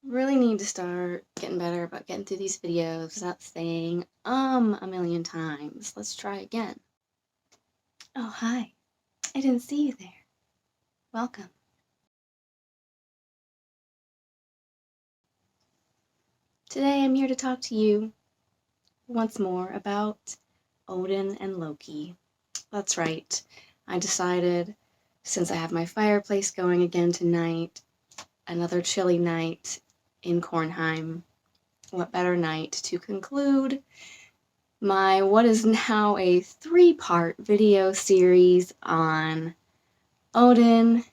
Really need to start getting better about getting through these videos without saying a million times. Let's try again. Oh, hi. I didn't see you there. Welcome. Today I'm here to talk to you once more about Odin and Loki. That's right. I decided, since I have my fireplace going again tonight, another chilly night in Kornheim, what better night to conclude my what is now a 3-part video series on Odin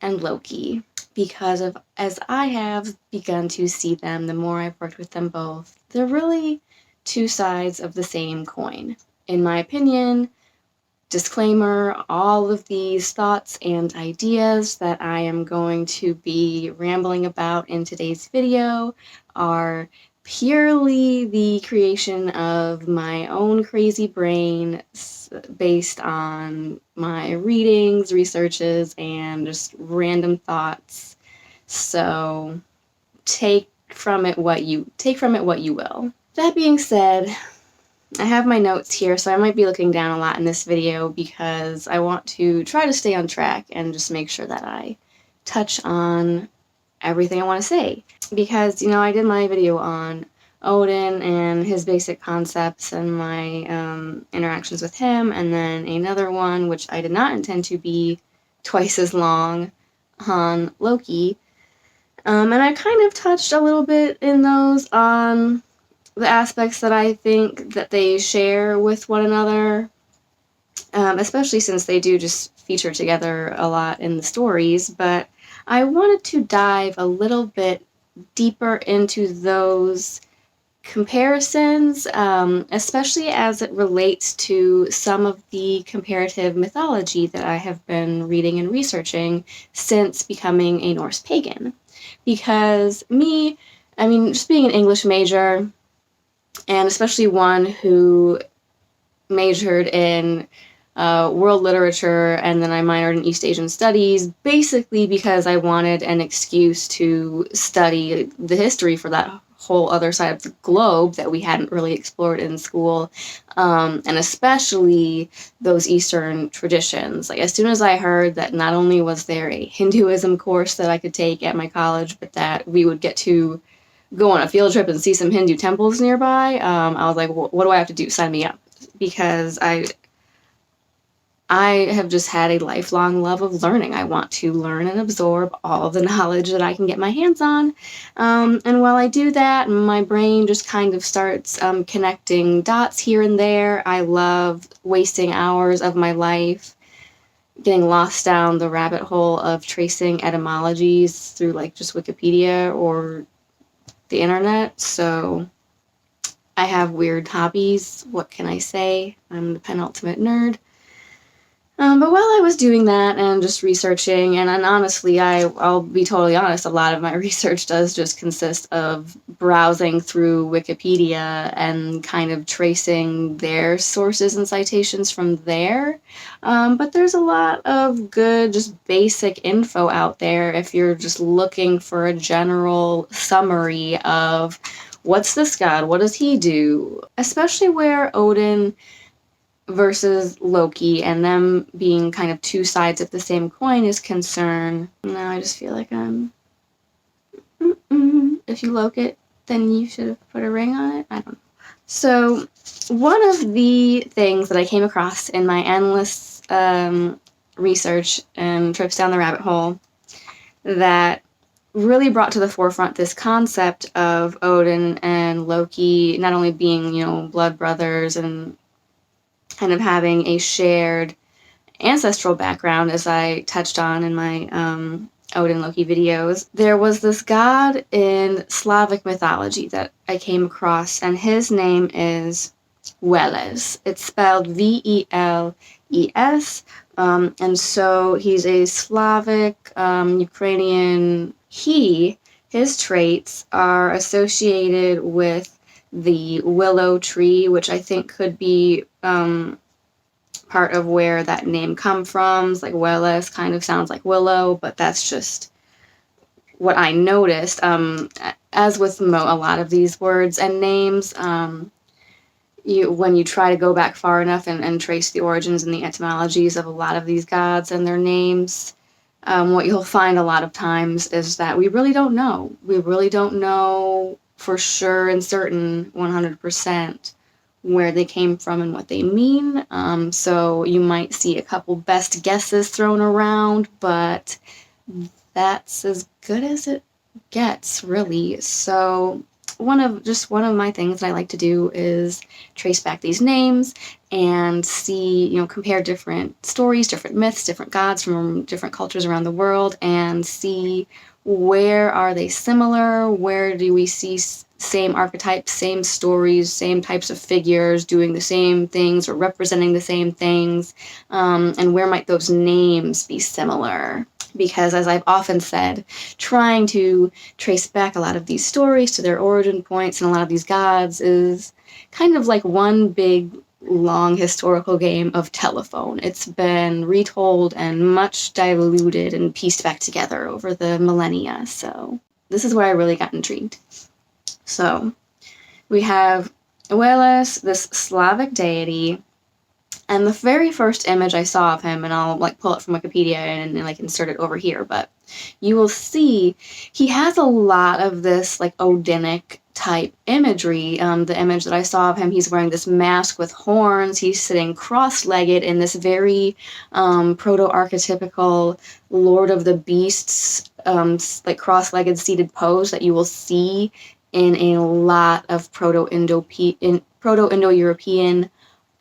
and Loki, because of as I have begun to see them, the more I've worked with them both, they're really two sides of the same coin. In my opinion, disclaimer, all of these thoughts and ideas that I am going to be rambling about in today's video are purely the creation of my own crazy brain based on my readings, researches, and just random thoughts. So take from it what you will. That being said, I have my notes here, so I might be looking down a lot in this video because I want to try to stay on track and just make sure that I touch on everything I want to say. Because, I did my video on Odin and his basic concepts and my interactions with him, and then another one, which I did not intend to be twice as long, on Loki. And I kind of touched a little bit in those on the aspects that I think that they share with one another, especially since they do just feature together a lot in the stories, but I wanted to dive a little bit deeper into those comparisons, especially as it relates to some of the comparative mythology that I have been reading and researching since becoming a Norse pagan. Because just being an English major, and especially one who majored in world literature, and then I minored in East Asian studies, basically because I wanted an excuse to study the history for that whole other side of the globe that we hadn't really explored in school, and especially those Eastern traditions. Like, as soon as I heard that not only was there a Hinduism course that I could take at my college, but that we would get to go on a field trip and see some Hindu temples nearby, I was like, what do I have to do? Sign me up. Because I have just had a lifelong love of learning. I want to learn and absorb all of the knowledge that I can get my hands on. And while I do that, my brain just kind of starts connecting dots here and there. I love wasting hours of my life getting lost down the rabbit hole of tracing etymologies through just Wikipedia or the internet. So I have weird hobbies. What can I say? I'm the penultimate nerd. But while I was doing that and just researching, and honestly, I'll be totally honest, a lot of my research does just consist of browsing through Wikipedia and kind of tracing their sources and citations from there. But there's a lot of good, just basic info out there if you're just looking for a general summary of what's this god, what does he do, especially where Odin versus Loki and them being kind of two sides of the same coin is concerned. Now I just feel like I'm if you loke it, then you should have put a ring on it. I don't know. So one of the things that I came across in my endless research and trips down the rabbit hole that really brought to the forefront this concept of Odin and Loki not only being, blood brothers and kind of having a shared ancestral background, as I touched on in my Odin Loki videos. There was this god in Slavic mythology that I came across, and his name is Veles. It's spelled Veles, and so he's a Slavic, Ukrainian. His traits are associated with the willow tree, which I think could be part of where that name come from. Like Veles kind of sounds like willow, but that's just what I noticed, as with a lot of these words and names, when you try to go back far enough and trace the origins and the etymologies of a lot of these gods and their names, what you'll find a lot of times is that we really don't know. We really don't know for sure and certain 100% where they came from and what they mean. So you might see a couple best guesses thrown around, but that's as good as it gets, really. So one of my things that I like to do is trace back these names and see, compare different stories, different myths, different gods from different cultures around the world, and see where are they similar, where do we see same archetypes, same stories, same types of figures doing the same things or representing the same things, and where might those names be similar. Because, as I've often said, trying to trace back a lot of these stories to their origin points and a lot of these gods is kind of like one big, long historical game of telephone. It's been retold and much diluted and pieced back together over the millennia. So this is where I really got intrigued. So we have Veles, this Slavic deity. And the very first image I saw of him, and I'll pull it from Wikipedia and insert it over here, but you will see he has a lot of this Odinic type imagery. The image that I saw of him, he's wearing this mask with horns. He's sitting cross-legged in this very proto-archetypical Lord of the Beasts, cross-legged seated pose that you will see in a lot of Proto-Indo-European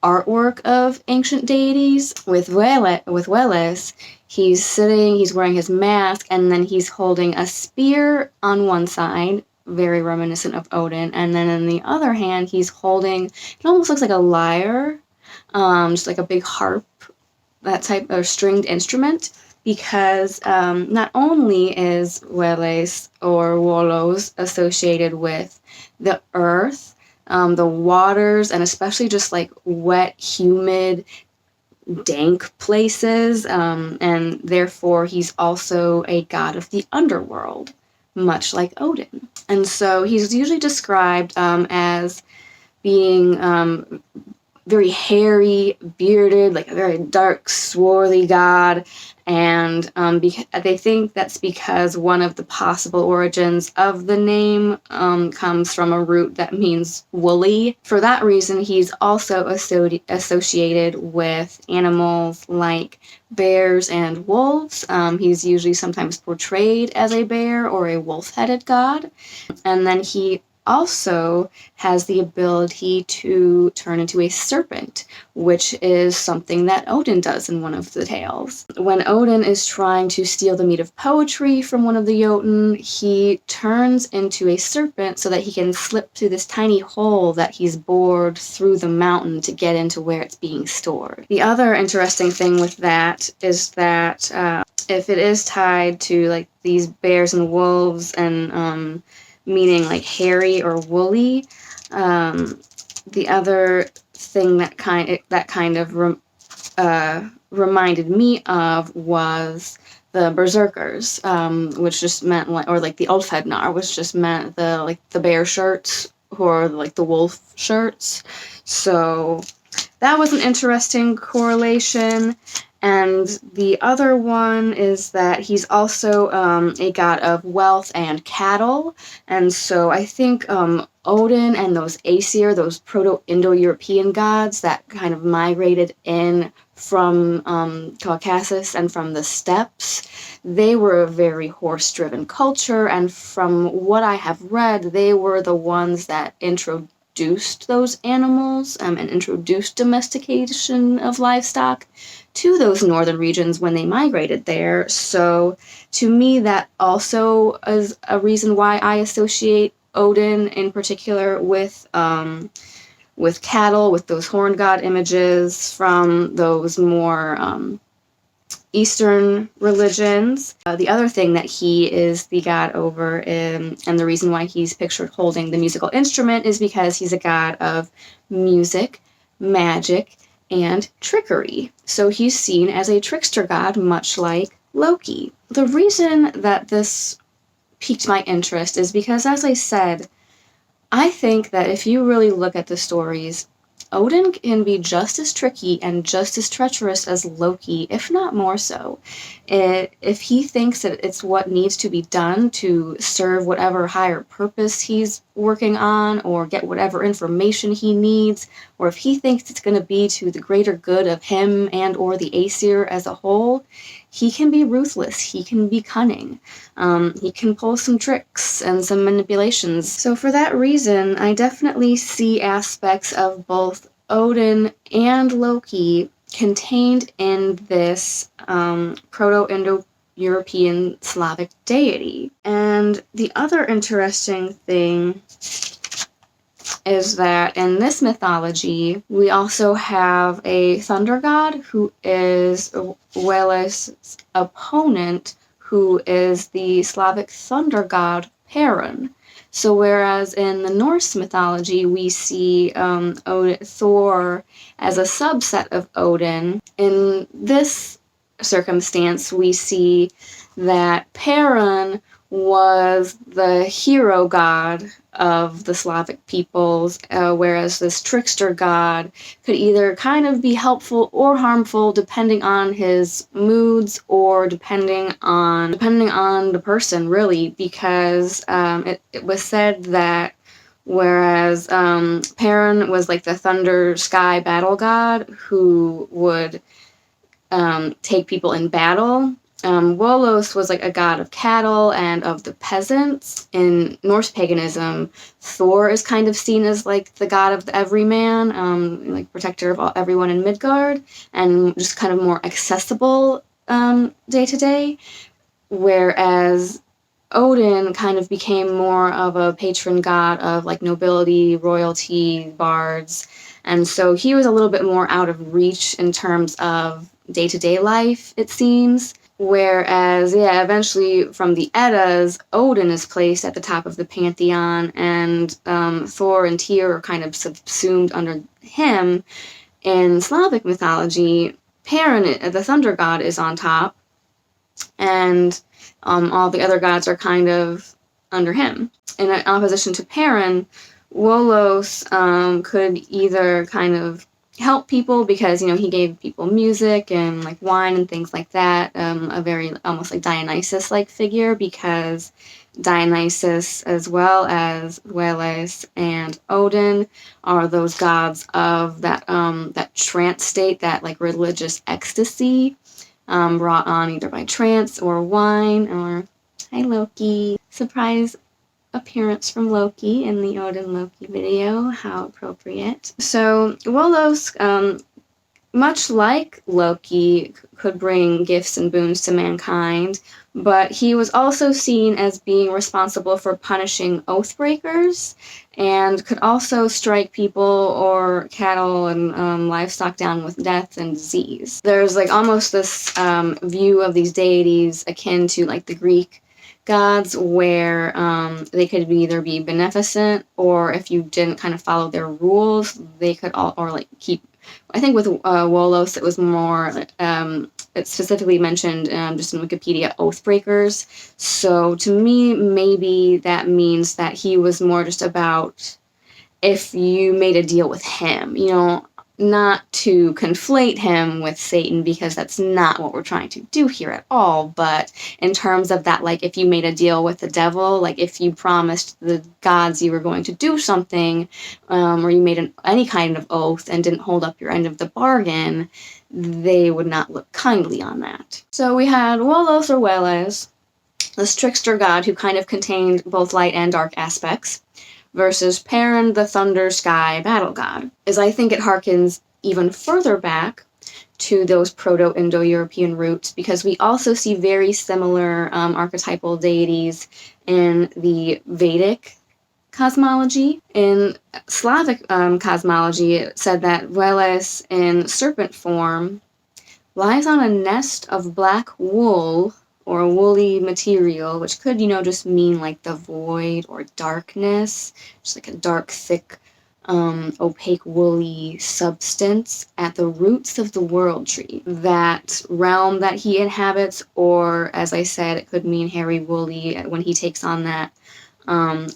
artwork of ancient deities. With Veles, he's wearing his mask, and then he's holding a spear on one side, very reminiscent of Odin, and then in the other hand, he's holding, it almost looks like a lyre, just like a big harp, that type of stringed instrument, because not only is Veles or Volos associated with the earth, the waters, and especially just wet, humid, dank places, and therefore he's also a god of the underworld, much like Odin. And so he's usually described as being very hairy, bearded, a very dark, swarthy god, and they think that's because one of the possible origins of the name comes from a root that means woolly. For that reason, he's also associated with animals like bears and wolves. He's usually sometimes portrayed as a bear or a wolf-headed god, and then he also has the ability to turn into a serpent, which is something that Odin does in one of the tales. When Odin is trying to steal the meat of poetry from one of the Jotun, he turns into a serpent so that he can slip through this tiny hole that he's bored through the mountain to get into where it's being stored. The other interesting thing with that is that if it is tied to these bears and wolves and meaning hairy or woolly. The other thing that kind of reminded me of was the berserkers, which just meant the Ulfhednar, which just meant the bear shirts or the wolf shirts. So that was an interesting correlation. And the other one is that he's also a god of wealth and cattle. And so I think Odin and those Aesir, those Proto-Indo-European gods that kind of migrated in from Caucasus and from the steppes, they were a very horse-driven culture. And from what I have read, they were the ones that introduced those animals and introduced domestication of livestock to those northern regions when they migrated there. So to me, that also is a reason why I associate Odin in particular with cattle, with those horn god images from those more Eastern religions. The other thing that he is the god over, and the reason why he's pictured holding the musical instrument is because he's a god of music, magic, and trickery. So he's seen as a trickster god, much like Loki. The reason that this piqued my interest is because, as I said, I think that if you really look at the stories, Odin can be just as tricky and just as treacherous as Loki, if not more so. If he thinks that it's what needs to be done to serve whatever higher purpose he's working on, or get whatever information he needs, or if he thinks it's going to be to the greater good of him and or the Aesir as a whole, he can be ruthless, he can be cunning, he can pull some tricks and some manipulations. So for that reason, I definitely see aspects of both Odin and Loki contained in this Proto-Indo-European Slavic deity. And the other interesting thing is that in this mythology, we also have a thunder god who is Veles' opponent, who is the Slavic thunder god Perun. So whereas in the Norse mythology we see Thor as a subset of Odin, in this circumstance we see that Perun was the hero god of the Slavic peoples, whereas this trickster god could either kind of be helpful or harmful depending on his moods, or depending on the person, really, because it was said that whereas Perun was like the thunder sky battle god who would take people in battle, Veles was like a god of cattle and of the peasants. In Norse paganism, Thor is kind of seen as like the god of the everyman, like protector of everyone in Midgard, and just kind of more accessible day to day. Whereas Odin kind of became more of a patron god of like nobility, royalty, bards, and so he was a little bit more out of reach in terms of day-to-day life, it seems. Whereas, yeah, eventually from the Eddas, Odin is placed at the top of the pantheon, and Thor and Tyr are kind of subsumed under him. In Slavic mythology, Perun, the thunder god, is on top, and all the other gods are kind of under him. In opposition to Perun, Veles could either kind of help people because, you know, he gave people music and like wine and things like that, a very almost like Dionysus-like figure, because Dionysus, as well as Veles and Odin, are those gods of that trance state, that like religious ecstasy, brought on either by trance or wine. Or hi Loki, surprise appearance from Loki in the Odin Loki video, how appropriate. So Veles, much like Loki, could bring gifts and boons to mankind, but he was also seen as being responsible for punishing oath breakers, and could also strike people or cattle and livestock down with death and disease. There's like almost this view of these deities akin to like the Greek gods, where they could either be beneficent, or if you didn't kind of follow their rules, they could or like keep. I think with Veles, it was more. It specifically mentioned just in Wikipedia oath breakers. So to me, maybe that means that he was more just about if you made a deal with him, you know, not to conflate him with Satan, because that's not what we're trying to do here at all, but in terms of that, like if you made a deal with the devil, like if you promised the gods you were going to do something, or you made any kind of oath and didn't hold up your end of the bargain, they would not look kindly on that. So we had Veles or Veles, this trickster god who kind of contained both light and dark aspects, versus Perun, the thunder sky battle god. As I think it harkens even further back to those Proto-Indo-European roots, because we also see very similar archetypal deities in the Vedic cosmology. In Slavic cosmology, it said that Veles in serpent form lies on a nest of black wool or a woolly material, which could, you know, just mean like the void or darkness, just like a dark, thick opaque woolly substance at the roots of the world tree, that realm that he inhabits, or as I said, it could mean hairy woolly when he takes on that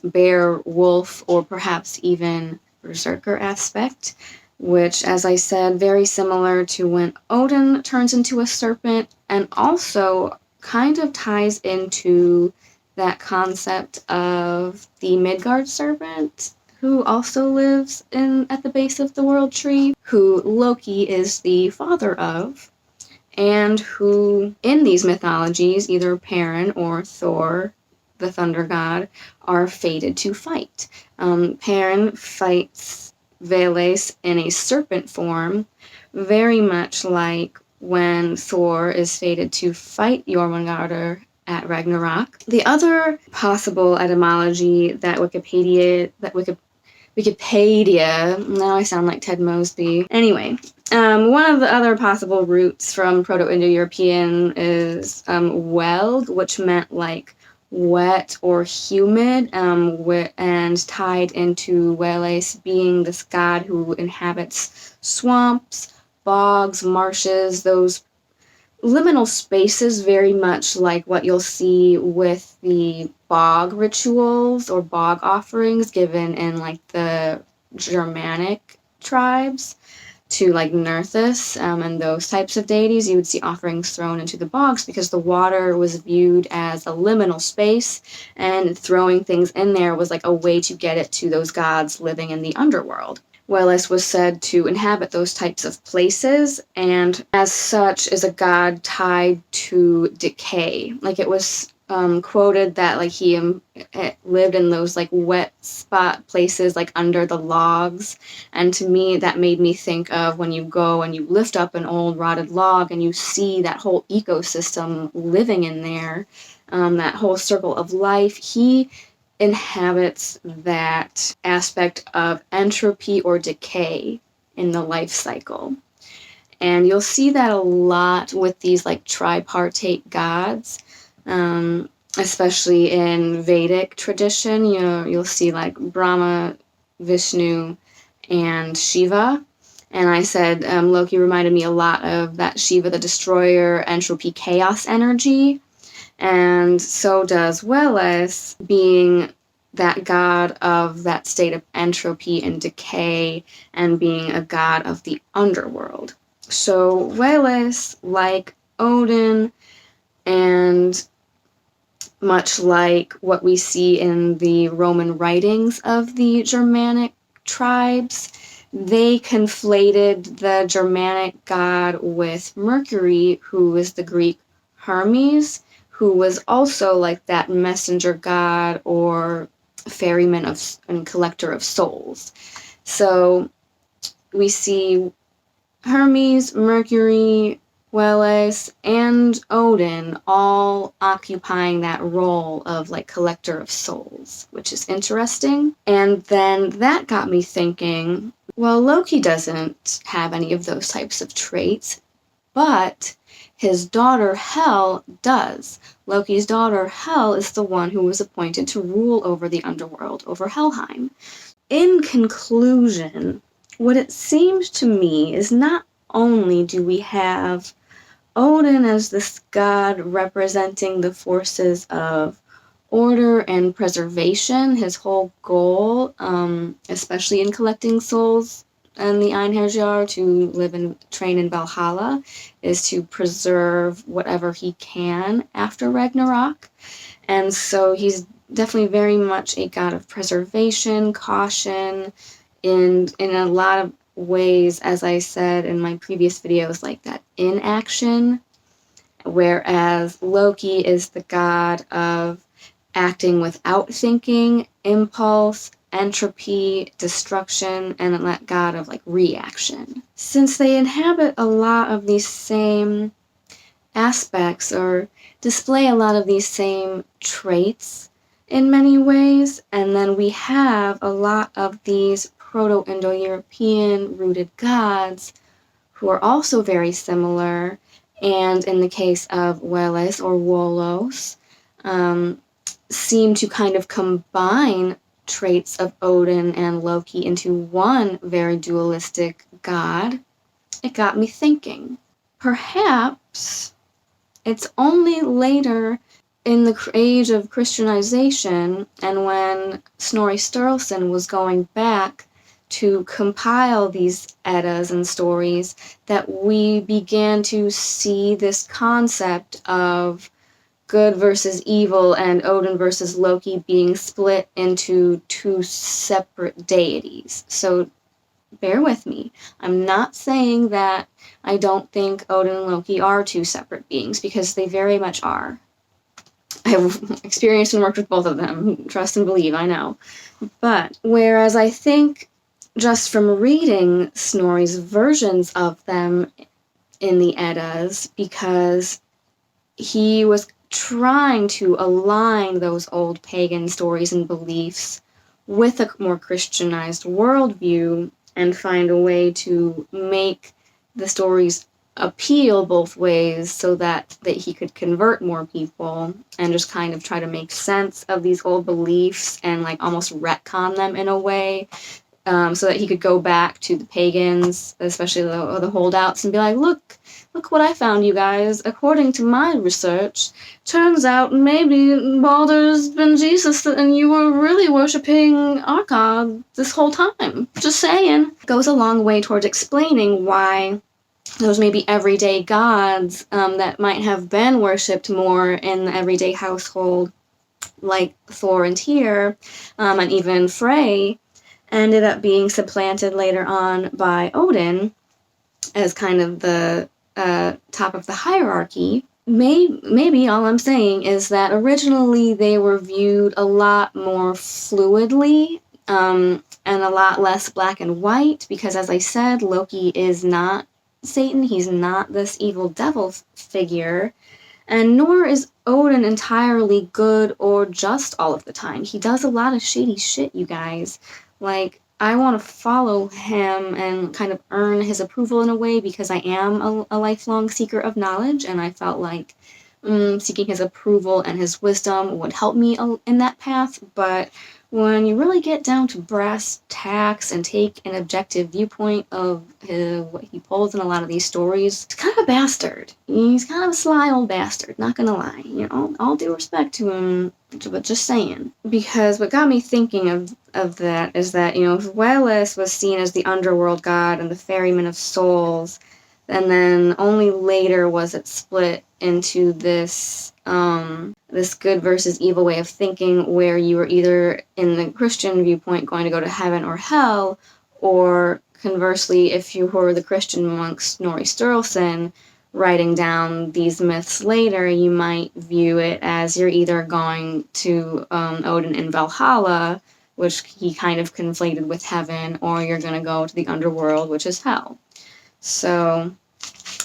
bear, wolf, or perhaps even berserker aspect, which, as I said, very similar to when Odin turns into a serpent, and also kind of ties into that concept of the Midgard serpent, who also lives at the base of the world tree, who Loki is the father of, and who, in these mythologies, either Perrin or Thor, the thunder god, are fated to fight. Perrin fights Veles in a serpent form, very much like when Thor is fated to fight Jormungandr at Ragnarok. The other possible etymology that Wikipedia, now I sound like Ted Mosby. Anyway, one of the other possible roots from Proto-Indo-European is weld, which meant like wet or humid, and tied into Veles being this god who inhabits swamps, bogs, marshes, those liminal spaces, very much like what you'll see with the bog rituals or bog offerings given in like the Germanic tribes to like Nerthus and those types of deities. You would see offerings thrown into the bogs because the water was viewed as a liminal space, and throwing things in there was like a way to get it to those gods living in the underworld. Veles was said to inhabit those types of places, and as such is a god tied to decay. Like it was quoted that like he lived in those like wet spot places like under the logs, and to me that made me think of when you go and you lift up an old rotted log and you see that whole ecosystem living in there, that whole circle of life. He inhabits that aspect of entropy or decay in the life cycle. And you'll see that a lot with these like tripartite gods, especially in Vedic tradition. You'll see like Brahma, Vishnu, and Shiva. And I said Loki reminded me a lot of that Shiva the Destroyer, entropy, chaos energy. And so does Veles, being that god of that state of entropy and decay, and being a god of the underworld. So Veles, like Odin, and much like what we see in the Roman writings of the Germanic tribes, they conflated the Germanic god with Mercury, who is the Greek Hermes, who was also like that messenger god or ferryman and collector of souls. So we see Hermes, Mercury, Veles, and Odin all occupying that role of like collector of souls, which is interesting. And then that got me thinking, well, Loki doesn't have any of those types of traits, but his daughter Hel does. Loki's daughter Hel is the one who was appointed to rule over the underworld, over Helheim. In conclusion, what it seems to me is not only do we have Odin as this god representing the forces of order and preservation, his whole goal, especially in collecting souls and the Einherjar to live and train in Valhalla, is to preserve whatever he can after Ragnarok. And so he's definitely very much a god of preservation, caution, and in a lot of ways, as I said in my previous videos, like that inaction, whereas Loki is the god of acting without thinking, impulse, entropy, destruction, and that god of like reaction. Since they inhabit a lot of these same aspects or display a lot of these same traits in many ways, and then we have a lot of these Proto-Indo-European rooted gods who are also very similar, and in the case of Veles or Volos, seem to kind of combine traits of Odin and Loki into one very dualistic god, it got me thinking. Perhaps it's only later in the age of Christianization, and when Snorri Sturluson was going back to compile these Eddas and stories, that we began to see this concept of good versus evil and Odin versus Loki being split into two separate deities. So bear with me. I'm not saying that I don't think Odin and Loki are two separate beings, because they very much are. I have experienced and worked with both of them. Trust and believe, I know. But whereas I think just from reading Snorri's versions of them in the Eddas, because he was trying to align those old pagan stories and beliefs with a more Christianized worldview and find a way to make the stories appeal both ways so that he could convert more people and just kind of try to make sense of these old beliefs and like almost retcon them in a way, so that he could go back to the pagans, especially the holdouts, and be like, look what I found, you guys. According to my research, turns out maybe Baldur's been Jesus and you were really worshipping our god this whole time. Just saying. Goes a long way towards explaining why those maybe everyday gods that might have been worshipped more in the everyday household, like Thor and Tyr, and even Frey, ended up being supplanted later on by Odin as kind of the top of the hierarchy. Maybe all I'm saying is that originally they were viewed a lot more fluidly, and a lot less black and white, because as I said, Loki is not Satan, he's not this evil devil figure, and nor is Odin entirely good or just all of the time. He does a lot of shady shit, you guys. Like, I want to follow him and kind of earn his approval in a way, because I am a lifelong seeker of knowledge, and I felt like seeking his approval and his wisdom would help me in that path. But when you really get down to brass tacks and take an objective viewpoint of what he pulls in a lot of these stories, he's kind of a bastard. He's kind of a sly old bastard, not gonna lie. You know, all due respect to him, but just saying. Because what got me thinking of that is that, you know, if Veles was seen as the underworld god and the ferryman of souls, and then only later was it split into this good versus evil way of thinking, where you were either in the Christian viewpoint going to go to heaven or hell, or conversely, if you were the Christian monk Snorri Sturluson writing down these myths later, you might view it as you're either going to Odin in Valhalla, which he kind of conflated with heaven, or you're going to go to the underworld, which is hell. So,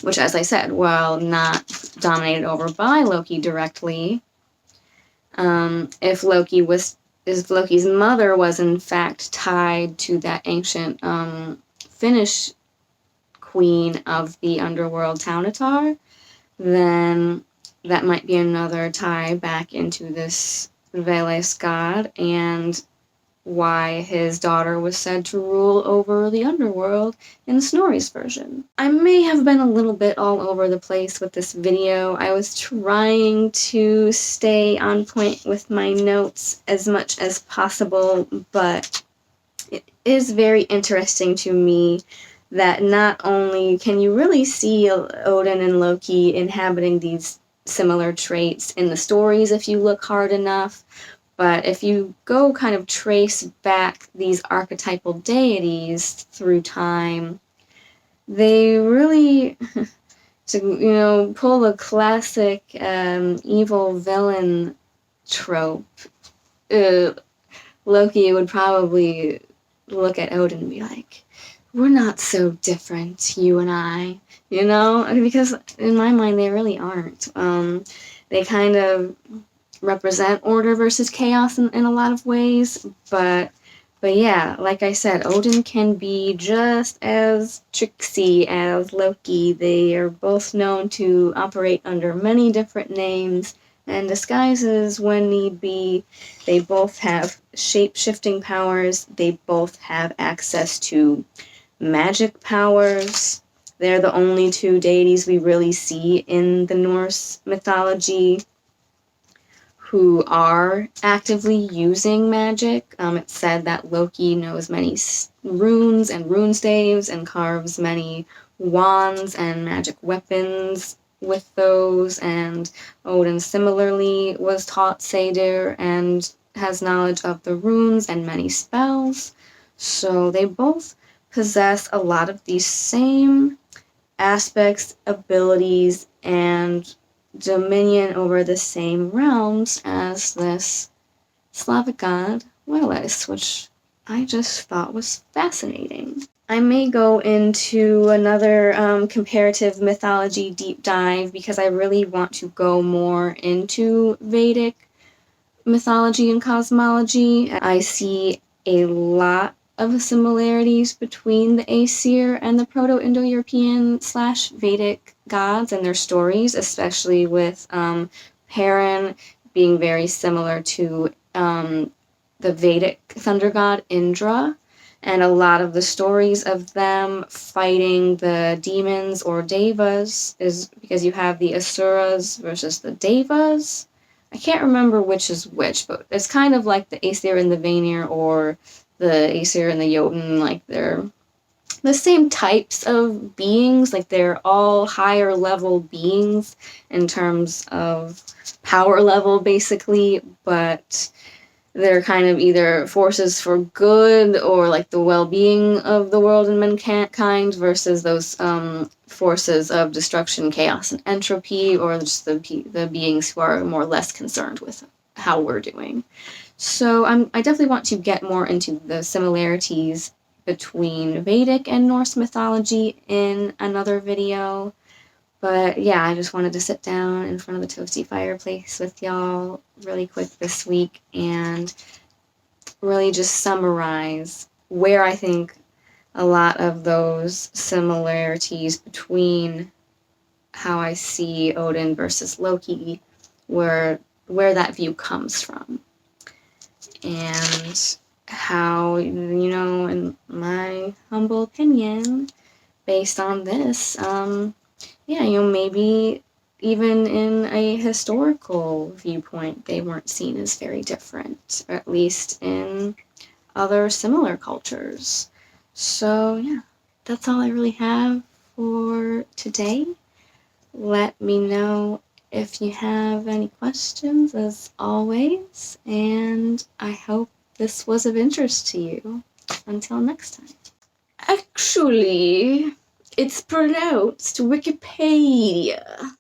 which, as I said, while not dominated over by Loki directly, if Loki's mother was in fact tied to that ancient Finnish queen of the underworld Taunatar, then that might be another tie back into this Veles god, and why his daughter was said to rule over the underworld in Snorri's version. I may have been a little bit all over the place with this video. I was trying to stay on point with my notes as much as possible, but it is very interesting to me that not only can you really see Odin and Loki inhabiting these similar traits in the stories if you look hard enough, but if you go kind of trace back these archetypal deities through time, they really, pull the classic evil villain trope. Loki would probably look at Odin and be like, we're not so different, you and I, because in my mind they really aren't. They kind of represent order versus chaos in a lot of ways, but yeah, like I said, Odin can be just as tricksy as Loki. They are both known to operate under many different names, and disguises when need be. They both have shape-shifting powers. They both have access to magic powers. They're the only two deities we really see in the Norse mythology who are actively using magic. It's said that Loki knows many runes and rune staves and carves many wands and magic weapons with those, and Odin similarly was taught Seder and has knowledge of the runes and many spells. So they both possess a lot of these same aspects, abilities, and dominion over the same realms as this Slavic god, Veles, which I just thought was fascinating. I may go into another comparative mythology deep dive because I really want to go more into Vedic mythology and cosmology. I see a lot of similarities between the Aesir and the Proto-Indo-European / Vedic gods and their stories, especially with Perun being very similar to the Vedic thunder god Indra, and a lot of the stories of them fighting the demons or devas is because you have the Asuras versus the devas. I can't remember which is which, but it's kind of like the Aesir and the Vanir, or the Aesir and the Jotun, like they're the same types of beings, like they're all higher level beings in terms of power level, basically, but they're kind of either forces for good or like the well-being of the world and mankind versus those forces of destruction, chaos, and entropy, or just the beings who are more or less concerned with how we're doing. So I definitely want to get more into the similarities between Vedic and Norse mythology in another video. But yeah, I just wanted to sit down in front of the toasty fireplace with y'all really quick this week and really just summarize where I think a lot of those similarities between how I see Odin versus Loki, where that view comes from. And how, in my humble opinion, based on this, maybe even in a historical viewpoint, they weren't seen as very different, or at least in other similar cultures. So, yeah, that's all I really have for today. Let me know if you have any questions, as always, and I hope this was of interest to you. Until next time. Actually, it's pronounced Wikipedia.